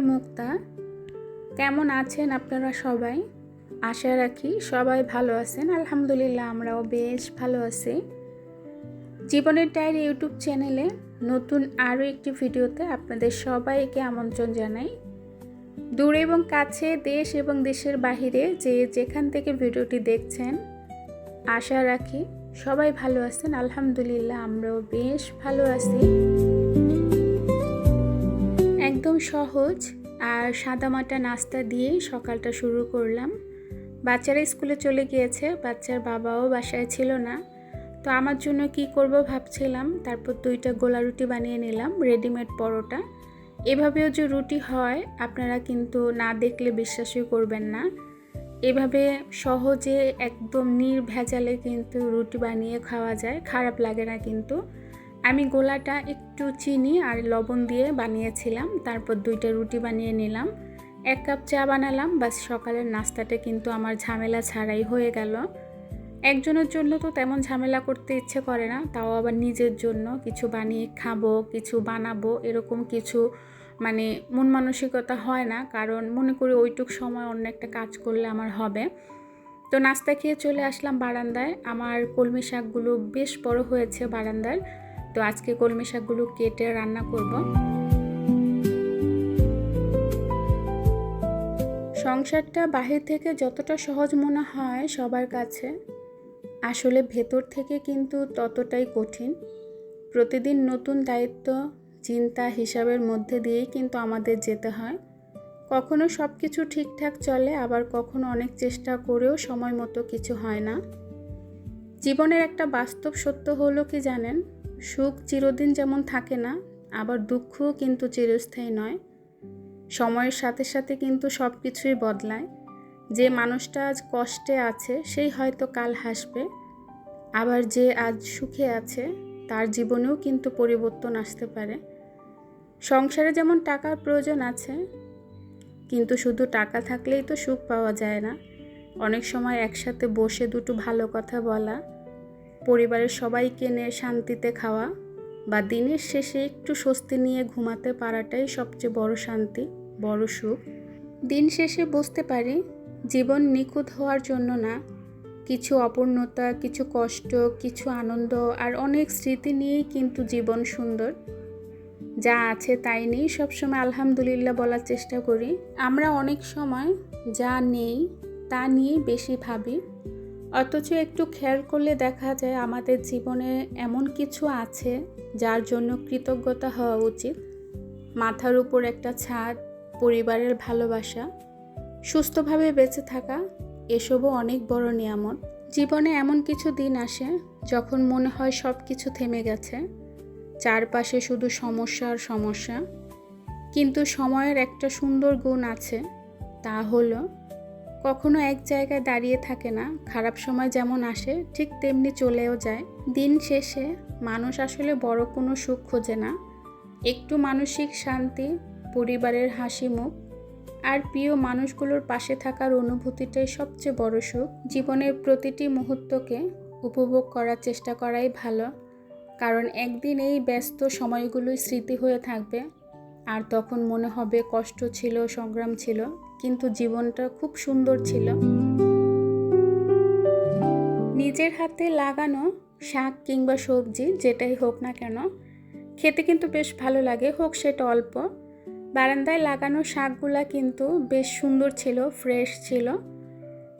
আমি মুক্তা। কেমন আছেন আপনারা সবাই? আশা রাখি সবাই ভালো আছেন। আলহামদুলিল্লাহ আমরাও বেশ ভালো আছি। জীবনের ডায়েরি ইউটিউব চ্যানেলে নতুন আরও একটি ভিডিওতে আপনাদের সবাইকে আমন্ত্রণ জানাই। দূরে এবং কাছে, দেশ এবং দেশের বাহিরে যে যেখান থেকে ভিডিওটি দেখছেন, আশা রাখি সবাই ভালো আছেন। আলহামদুলিল্লাহ আমরাও বেশ ভালো আছি। একদম সহজ আর সাদামাটা নাস্তা দিয়ে সকালটা শুরু করলাম। বাচ্চারা স্কুলে চলে গিয়েছে, বাচ্চার বাবাও বাসায় ছিল না। তো আমার জন্য কি করব ভাবছিলাম, তারপর 2টা গোলা রুটি বানিয়ে নিলাম, রেডিমেড পরোটা। এভাবেও যে রুটি হয় আপনারা কিন্তু না দেখলে বিশ্বাসই করবেন না। এভাবে সহজে একদম নির্ভেজালে কিন্তু রুটি বানিয়ে খাওয়া যায়, খারাপ লাগে না কিন্তু। আমি গোলাটা একটু চিনি আর লবণ দিয়ে বানিয়েছিলাম, তারপর 2টা রুটি বানিয়ে নিলাম, 1 কাপ চা বানালাম। বাস সকালের নাস্তাটা কিন্তু আমার ঝামেলা ছাড়াই হয়ে গেল। একজনের জন্য তো তেমন ঝামেলা করতে ইচ্ছে করে না, তাও আবার নিজের জন্য কিছু বানিয়ে খাবো, কিছু বানাবো, এরকম কিছু মানে মন মানসিকতা হয় না, কারণ মনে করি ওইটুক সময় অন্য একটা কাজ করলে আমার হবে। তো নাস্তা খেয়ে চলে আসলাম বারান্দায়। আমার কলমি শাকগুলো বেশ বড় হয়েছে বারান্দার, তো আজকে কলমি শাকগুলো কেটে রান্না করব। সংসারটা বাহির থেকে যতটা সহজ মনে হয় সবার কাছে, আসলে ভেতর থেকে কিন্তু ততটাই কঠিন। প্রতিদিন নতুন দায়িত্ব, চিন্তা, হিসাবের মধ্যে দিয়েই কিন্তু আমাদের যেতে হয়। কখনো সব কিছু ঠিকঠাক চলে, আবার কখনো অনেক চেষ্টা করেও সময় মতো কিছু হয় না। জীবনের একটা বাস্তব সত্য হলো কি জানেন, সুখ চিরদিন যেমন থাকে না, আবার দুঃখও কিন্তু চিরস্থায়ী নয়। সময়ের সাথে সাথে কিন্তু সব কিছুই বদলায়। যে মানুষটা আজ কষ্টে আছে সেই হয়তো কাল হাসবে, আবার যে আজ সুখে আছে তার জীবনেও কিন্তু পরিবর্তন আসতে পারে। সংসারে যেমন টাকার প্রয়োজন আছে, কিন্তু শুধু টাকা থাকলেই তো সুখ পাওয়া যায় না। অনেক সময় একসাথে বসে 2টো ভালো কথা বলা, পরিবারের সবাইকে নিয়ে শান্তিতে খাওয়া, বা দিনের শেষে একটু স্বস্তি নিয়ে ঘুমাতে পারাটাই সবচেয়ে বড় শান্তি, বড় সুখ। দিন শেষে বুঝতে পারি জীবন নিখুঁত হওয়ার জন্য না, কিছু অপূর্ণতা, কিছু কষ্ট, কিছু আনন্দ আর অনেক স্মৃতি নিয়েই কিন্তু জীবন সুন্দর। যা আছে তাই নিয়েই সবসময় আলহামদুলিল্লাহ বলার চেষ্টা করি। আমরা অনেক সময় যা নেই তা নিয়েই বেশি ভাবি, অথচ একটু খেয়াল করলে দেখা যায় আমাদের জীবনে এমন কিছু আছে যার জন্য কৃতজ্ঞতা হওয়া উচিত। মাথার উপর একটা ছাদ, পরিবারের ভালোবাসা, সুস্থভাবে বেঁচে থাকা, এসবও অনেক বড় নিয়ামত। জীবনে এমন কিছু দিন আসে যখন মনে হয় সব কিছু থেমে গেছে, চারপাশে শুধু সমস্যা আর সমস্যা। কিন্তু সময়ের একটা সুন্দর গুণ আছে, তা হলো কখনো এক জায়গায় দাঁড়িয়ে থাকে না। খারাপ সময় যেমন আসে ঠিক তেমনি চলেও যায়। দিন শেষে মানুষ আসলে বড় কোনো সুখ খোঁজে না, একটু মানসিক শান্তি, পরিবারের হাসি মুখ আর প্রিয় মানুষগুলোর পাশে থাকার অনুভূতিটাই সবচেয়ে বড় সুখ। জীবনের প্রতিটি মুহূর্তকে উপভোগ করার চেষ্টা করাই ভালো, কারণ একদিন এই ব্যস্ত সময়গুলোই স্মৃতি হয়ে থাকবে, আর তখন মনে হবে কষ্ট ছিল, সংগ্রাম ছিল, কিন্তু জীবনটা খুব সুন্দর ছিল। নিজের হাতে লাগানো শাক কিংবা সবজি যেটাই হোক না কেন, খেতে কিন্তু বেশ ভালো লাগে, হোক সেটা অল্প। বারান্দায় লাগানো শাকগুলা কিন্তু বেশ সুন্দর ছিল, ফ্রেশ ছিল,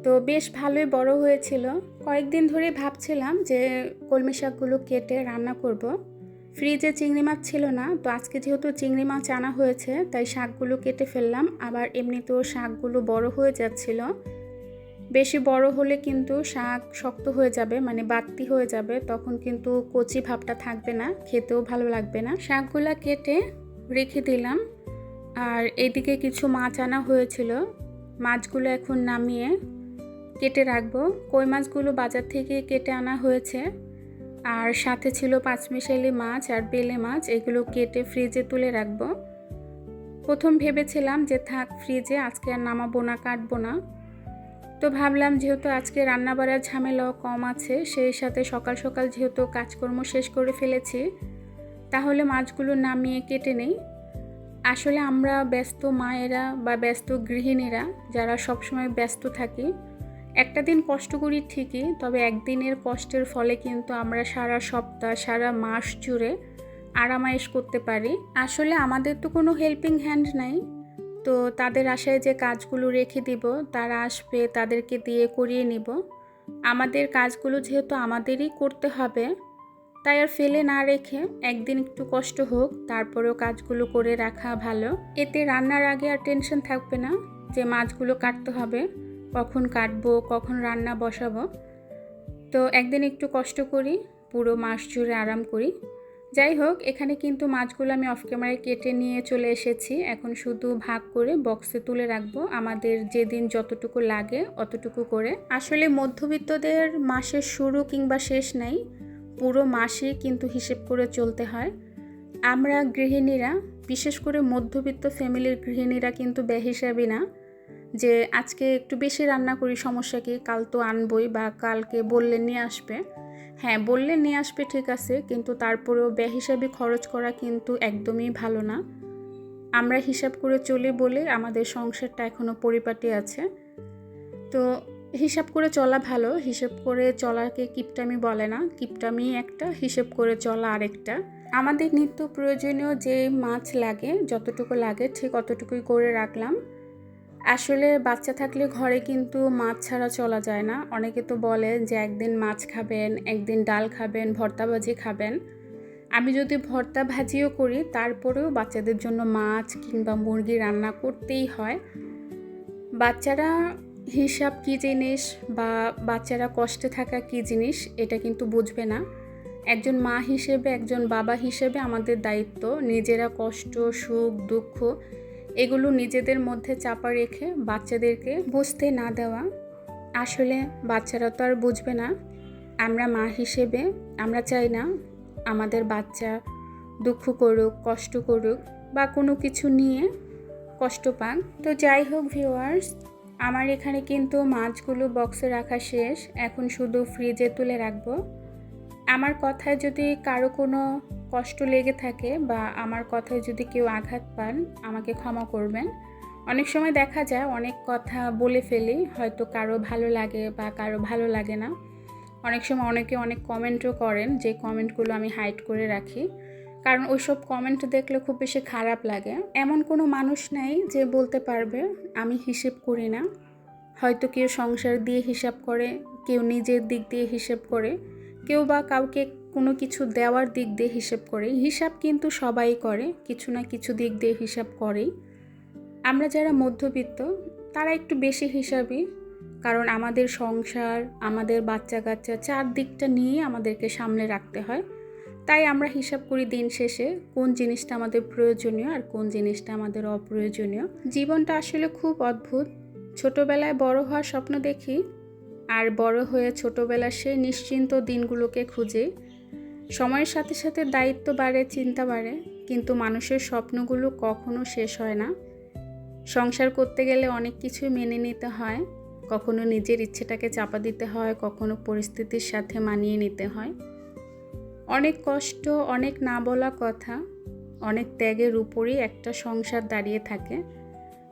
তো বেশ ভালোই বড় হয়েছিল। কয়েকদিন ধরে ভাবছিলাম যে কলমি শাকগুলো কেটে রান্না করব। ফ্রিজে চিংড়ি মাছ ছিল না, তো আজকে যেহেতু চিংড়ি মাছ আনা হয়েছে তাই শাকগুলো কেটে ফেললাম। আবার এমনিতেও শাকগুলো বড় হয়ে যাচ্ছিল, বেশি বড় হলে কিন্তু শাক শক্ত হয়ে যাবে, মানে বাড়তি হয়ে যাবে, তখন কিন্তু কচি ভাবটা থাকবে না, খেতেও ভালো লাগবে না। শাকগুলা কেটে রেখে দিলাম। আর এদিকে কিছু মাছ আনা হয়েছিল, মাছগুলো এখন নামিয়ে কেটে রাখবো। কই মাছগুলো বাজার থেকে কেটে আনা হয়েছে, আর সাথে ছিল পাঁচমিশালি মাছ আর বেলে মাছ, এগুলো কেটে ফ্রিজে তুলে রাখবো। প্রথম ভেবেছিলাম যে থাক ফ্রিজে, আজকে আর নামাবো না, কাটবো না। তো ভাবলাম যেহেতু আজকে রান্না বাড়ার ঝামেলাও কম আছে, সেই সাথে সকাল সকাল যেহেতু কাজকর্ম শেষ করে ফেলেছি, তাহলে মাছগুলো নামিয়ে কেটে নেই। আসলে আমরা ব্যস্ত মায়েরা বা ব্যস্ত গৃহিণীরা যারা সবসময় ব্যস্ত থাকি, একটা দিন কষ্ট করি ঠিকই, তবে একদিনের কষ্টের ফলে কিন্তু আমরা সারা সপ্তাহ সারা মাস জুড়ে আরামায়েশ করতে পারি। আসলে আমাদের তো কোনো হেল্পিং হ্যান্ড নাই, তো তাদের আশায় যে কাজগুলো রেখে দিব, তারা আসবে, তাদেরকে দিয়ে করিয়ে নিব। আমাদের কাজগুলো যেহেতু আমাদেরই করতে হবে, তাই আর ফেলে না রেখে একদিন একটু কষ্ট হোক, তারপরেও কাজগুলো করে রাখা ভালো। এতে রান্নার আগে আর টেনশন থাকবে না যে মাছগুলো কাটতে হবে, কখন কাটবো, কখন রান্না বসাবো। তো একদিন একটু কষ্ট করি, পুরো মাস জুড়ে আরাম করি। যাই হোক, এখানে কিন্তু মাছগুলো আমি অফ ক্যামেরায় কেটে নিয়ে চলে এসেছি। এখন শুধু ভাগ করে বক্সে তুলে রাখবো, আমাদের যেদিন যতটুকু লাগে অতটুকু করে। আসলে মধ্যবিত্তদের মাসের শুরু কিংবা শেষ নাই, পুরো মাসই কিন্তু হিসেব করে চলতে হয়। আমরা গৃহিণীরা, বিশেষ করে মধ্যবিত্ত ফ্যামিলির গৃহিণীরা কিন্তু বেহিসাবি না, যে আজকে একটু বেশি রান্না করি, সমস্যা কি, কাল তো আনবই, বা কালকে বললে নিয়ে আসবে। হ্যাঁ, বললে নিয়ে আসবে ঠিক আছে, কিন্তু তারপরেও বেহিসাবি খরচ করা কিন্তু একদমই ভালো না। আমরা হিসাব করে চলি বলে আমাদের সংসারটা এখনও পরিপাটি আছে। তো হিসাব করে চলা ভালো, হিসাব করে চলাকে কিপটামি বলে না, কিপটামি একটা, হিসাব করে চলা আরেকটা। আমাদের নিত্য প্রয়োজনীয় যে মাছ লাগে, যতটুকু লাগে ঠিক অতটুকুই করে রাখলাম। আসলে বাচ্চা থাকলে ঘরে কিন্তু মাছ ছাড়া চলা যায় না। অনেকে তো বলে যে একদিন মাছ খাবেন, একদিন ডাল খাবেন, ভর্তা ভাজি খাবেন। আমি যদি ভর্তা ভাজিও করি, তারপরেও বাচ্চাদের জন্য মাছ কিংবা মুরগি রান্না করতেই হয়। বাচ্চারা হিসাব কী জিনিস বা বাচ্চারা কষ্টে থাকা কী জিনিস এটা কিন্তু বুঝবে না। একজন মা হিসেবে, একজন বাবা হিসেবে আমাদের দায়িত্ব নিজেরা কষ্ট, সুখ, দুঃখ এগুলো নিজেদের মধ্যে চাপা রেখে বাচ্চাদেরকে বুঝতে না দেওয়া। আসলে বাচ্চারা তো আর বুঝবে না। আমরা মা হিসেবে আমরা চাই না আমাদের বাচ্চা দুঃখ করুক, কষ্ট করুক বা কোনো কিছু নিয়ে কষ্ট পাক। তো যাই হোক ভিউয়ার্স, আমার এখানে কিন্তু মাছগুলো বক্সে রাখা শেষ, এখন শুধু ফ্রিজে তুলে রাখবো। আমার কথায় যদি কারো কোনো কষ্ট লেগে থাকে বা আমার কথায় যদি কেউ আঘাত পান, আমাকে ক্ষমা করবেন। অনেক সময় দেখা যায় অনেক কথা বলে ফেলি, হয়তো কারো ভালো লাগে বা কারো ভালো লাগে না। অনেক সময় অনেকে অনেক কমেন্টও করেন, যে কমেন্টগুলো আমি হাইড করে রাখি, কারণ ওইসব কমেন্ট দেখলে খুব বেশি খারাপ লাগে। এমন কোনো মানুষ নাই যে বলতে পারবে আমি হিসেব করি না। হয়তো কেউ সংসার দিয়ে হিসাব করে, কেউ নিজের দিক দিয়ে হিসেব করে, কেউ বা কাউকে কোনো কিছু দেওয়ার দিক দিয়ে হিসেব করে। হিসাব কিন্তু সবাই করে, কিছু না কিছু দিক দিয়ে হিসাব করেই। আমরা যারা মধ্যবিত্ত তারা একটু বেশি হিসাবই, কারণ আমাদের সংসার, আমাদের বাচ্চা কাচ্চা চারদিকটা নিয়ে আমাদেরকে সামলে রাখতে হয়। তাই আমরা হিসাব করি দিন শেষে কোন জিনিসটা আমাদের প্রয়োজনীয় আর কোন জিনিসটা আমাদের অপ্রয়োজনীয়। জীবনটা আসলে খুব অদ্ভুত। ছোটবেলায় বড় হওয়ার স্বপ্ন দেখি, আর বড় হয়ে ছোটবেলার সেই নিশ্চিন্ত দিনগুলোকে খুঁজে। সময়ের সাথে সাথে দায়িত্ব বাড়ে, চিন্তা বাড়ে, কিন্তু মানুষের স্বপ্নগুলো কখনো শেষ হয় না। সংসার করতে গেলে অনেক কিছু মেনে নিতে হয়, কখনো নিজের ইচ্ছেটাকে চাপা দিতে হয়, কখনো পরিস্থিতির সাথে মানিয়ে নিতে হয়। অনেক কষ্ট, অনেক না বলা কথা, অনেক ত্যাগের উপরেই একটা সংসার দাঁড়িয়ে থাকে।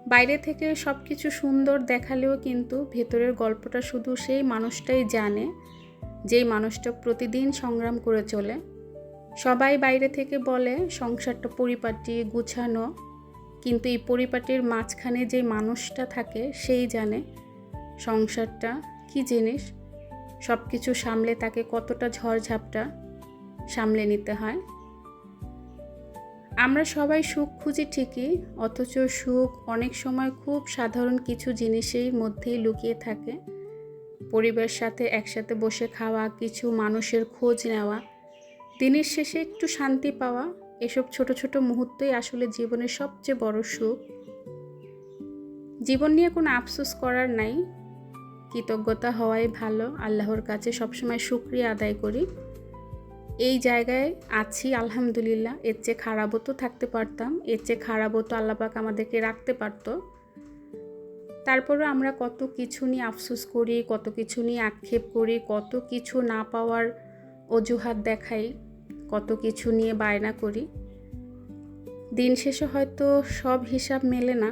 বাইরে থেকে সব কিছু সুন্দর দেখালেও কিন্তু ভেতরের গল্পটা শুধু সেই মানুষটাই জানে, যেই মানুষটা প্রতিদিন সংগ্রাম করে চলে। সবাই বাইরে থেকে বলে সংসারটা পরিপাটি, গুছানো, কিন্তু এই পরিপাটির মাঝখানে যে মানুষটা থাকে সেই জানে সংসারটা কী জিনিস, সব কিছু সামলে তাকে কতটা ঝড়ঝাপটা সামলে নিতে হয়। আমরা সবাই সুখ খুঁজি ঠিকই, অথচ সুখ অনেক সময় খুব সাধারণ কিছু জিনিসের মধ্যেই লুকিয়ে থাকে। পরিবারের সাথে একসাথে বসে খাওয়া, কিছু মানুষের খোঁজ নেওয়া, দিনের শেষে একটু শান্তি পাওয়া, এসব ছোট ছোট মুহূর্তই আসলে জীবনের সবচেয়ে বড় সুখ। জীবন নিয়ে কোনো আফসোস করার নাই, কৃতজ্ঞতা হওয়াই ভালো। আল্লাহর কাছে সবসময় শুকরিয়া আদায় করি। এই জায়গায় আছি আলহামদুলিল্লাহ। এর চেয়ে খারাপও তো থাকতে পারতাম, এর চেয়ে খারাপও তো আল্লাহ পাক আমাদেরকে রাখতে পারতো। তারপরে আমরা কত কিছু নিয়ে আফসোস করি, কত কিছু নিয়ে আক্ষেপ করি, কত কিছু না পাওয়ার অজুহাত দেখাই, কত কিছু নিয়ে বায়না করি। দিন শেষে হয়তো সব হিসাব মেলে না,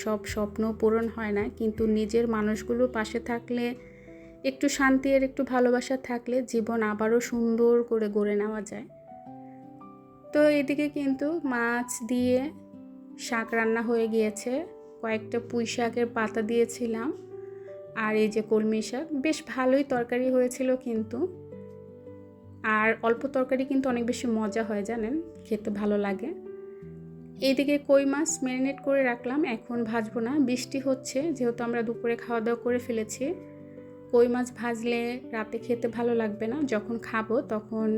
সব স্বপ্ন পূরণ হয় না, কিন্তু নিজের মানুষগুলো পাশে থাকলে, একটু শান্তি আর একটু ভালোবাসা থাকলে জীবন আবারও সুন্দর করে গড়ে নেওয়া যায়। তো এদিকে কিন্তু মাছ দিয়ে শাক রান্না হয়ে গিয়েছে, কয়েকটা পুঁই শাকের পাতা দিয়েছিলাম, আর এই যে কলমি শাক, বেশ ভালোই তরকারি হয়েছিল কিন্তু। আর অল্প তরকারি কিন্তু অনেক বেশি মজা হয় জানেন, খেতে ভালো লাগে। এইদিকে কই মাছ ম্যারিনেট করে রাখলাম, এখন ভাজবো না, বৃষ্টি হচ্ছে যেহেতু আমরা দুপুরে খাওয়া দাওয়া করে ফেলেছি। কই মাছ ভাজলে রাতে খেতে ভালো লাগবে না, যখন খাবো তখন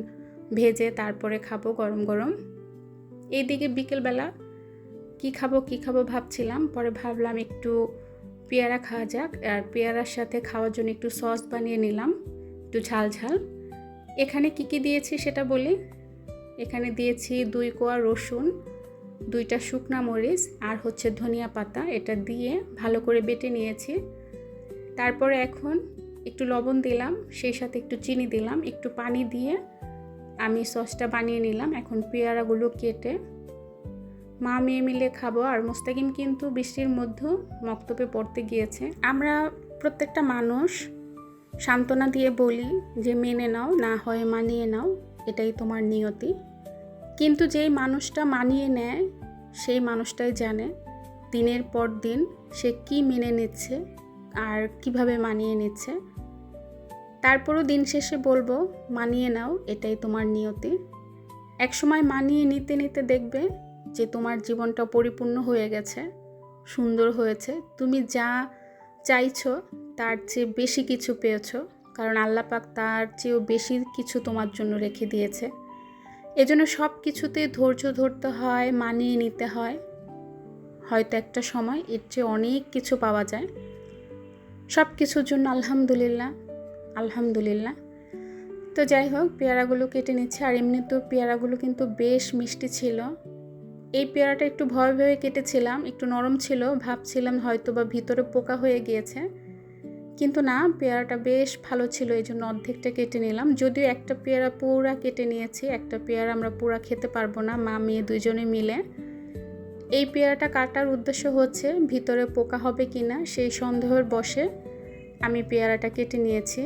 ভেজে তারপরে খাবো গরম গরম। এইদিকে বিকেলবেলা কি খাবো ভাবছিলাম, পরে ভাবলাম একটু পেয়ারা খাওয়া যাক, আর পেয়ারার সাথে খাওয়ার জন্য একটু সস বানিয়ে নিলাম, একটু ঝাল ঝাল। এখানে কি দিয়েছি সেটা বলি। এখানে দিয়েছি 2 কোয়া রসুন, 2টা শুকনা মরিচ, আর হচ্ছে ধনিয়া পাতা, এটা দিয়ে ভালো করে বেটে নিয়েছি। তারপরে এখন একটু লবণ দিলাম, সেই সাথে একটু চিনি দিলাম, একটু পানি দিয়ে আমি সসটা বানিয়ে নিলাম। এখন পেয়ারাগুলো কেটে মা মেয়ে মিলে খাবো। আর মুস্তাকিম কিন্তু বৃষ্টির মধ্যেও মক্তবে পড়তে গিয়েছে। আমরা প্রত্যেকটা মানুষ সান্ত্বনা দিয়ে বলি যে মেনে নাও, না হয় মানিয়ে নাও, এটাই তোমার নিয়তি। কিন্তু যেই মানুষটা মানিয়ে নেয় সেই মানুষটাই জানে দিনের পর দিন সে কি মেনে নিচ্ছে আর কিভাবে মানিয়ে নিচ্ছে। তারপরও দিন শেষে বলবো মানিয়ে নাও, এটাই তোমার নিয়তি। একসময় মানিয়ে নিতে নিতে দেখবে যে তোমার জীবনটা পরিপূর্ণ হয়ে গেছে, সুন্দর হয়েছে, তুমি যা চাইছো তার চেয়ে বেশি কিছু পেয়েছো, কারণ আল্লাহ পাক তার চেয়েও বেশি কিছু তোমার জন্য রেখে দিয়েছে। এজন্য সব কিছুতে ধৈর্য ধরতে হয়, মানিয়ে নিতে হয়। হয়তো একটা সময় এর চেয়ে অনেক কিছু পাওয়া যায়। সব কিছুর জন্য আলহামদুলিল্লাহ আলহামদুলিল্লাহ। তো যাই হোক, পেয়ারাগুলো কেটে নিচ্ছে। আর এমনিতেও পেয়ারাগুলো কিন্তু বেশ মিষ্টি ছিল। এই পেয়ারাটা একটু ভয়ে ভয়ে কেটেছিলাম, একটু নরম ছিল, ভাবছিলাম হয়তো বা ভিতরে পোকা হয়ে গিয়েছে, কিন্তু না, পেয়ারাটা বেশ ভালো ছিল, এই জন্য অর্ধেকটা কেটে নিলাম। যদিও একটা পেয়ারা পুরা কেটে নিয়েছি, একটা পেয়ারা আমরা পুরা খেতে পারবো না, মা মেয়ে দুজনে মিলে। এই পেয়ারাটা কাটার উদ্দেশ্য হচ্ছে ভিতরে পোকা হবে কিনা সেই সন্দেহের বশে আমি পেয়ারাটা কেটে নিয়েছি।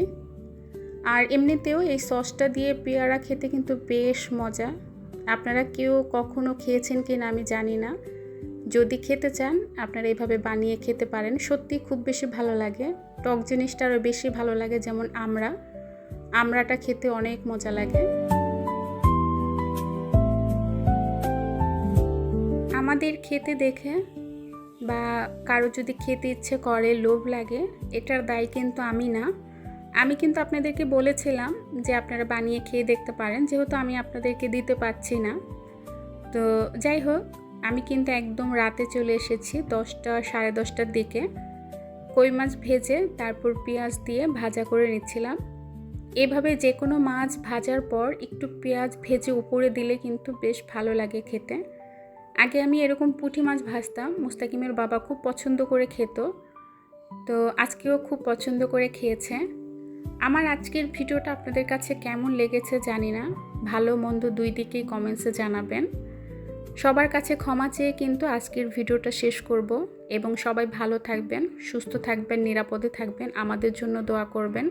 আর এমনিতেও এই সসটা দিয়ে পেয়ারা খেতে কিন্তু বেশ মজা। আপনারা কেউ কখনো খেয়েছেন কিনা আমি জানি না, যদি খেতে চান আপনারা এইভাবে বানিয়ে খেতে পারেন, সত্যি খুব বেশি ভালো লাগে। টক জিনিসটা আরও বেশি ভালো লাগে, যেমন আমড়াটা খেতে অনেক মজা লাগে। আমাদের খেতে দেখে বা কারো যদি খেতে ইচ্ছে করে, লোভ লাগে, এটার দায় কিন্তু আমি না। আমি কিন্তু আপনাদেরকে বলেছিলাম যে আপনারা বানিয়ে খেয়ে দেখতে পারেন, যেহেতু আমি আপনাদেরকে দিতে পারছি না। তো যাই হোক, আমি কিন্তু একদম রাতে চলে এসেছি, 10টা সাড়ে 10টার দিকে। কই মাছ ভেজে তারপর পেঁয়াজ দিয়ে ভাজা করে নিচ্ছিলাম। এভাবে যে কোনো মাছ ভাজার পর একটু পেঁয়াজ ভেজে উপরে দিলে কিন্তু বেশ ভালো লাগে খেতে। আগে আমি এরকম পুঁটি মাছ ভাজতাম, মুস্তাকিমের বাবা খুব পছন্দ করে খেত, তো আজকেও খুব পছন্দ করে খেয়েছে। আমার আজকের ভিডিওটা আপনাদের কাছে কেমন লেগেছে জানি না, ভালো মন্দ দুই দিকেই কমেন্টসে জানাবেন। সবার কাছে ক্ষমা চেয়ে কিন্তু আজকের ভিডিওটা শেষ করব, এবং সবাই ভালো থাকবেন, সুস্থ থাকবেন, নিরাপদে থাকবেন, আমাদের জন্য দোয়া করবেন।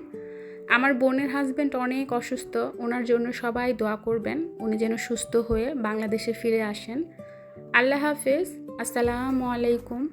আমার বোনের হাজব্যান্ড অনেক অসুস্থ, ওনার জন্য সবাই দোয়া করবেন, উনি যেন সুস্থ হয়ে বাংলাদেশে ফিরে আসেন। আল্লাহ হাফেজ, আসসালামু আলাইকুম।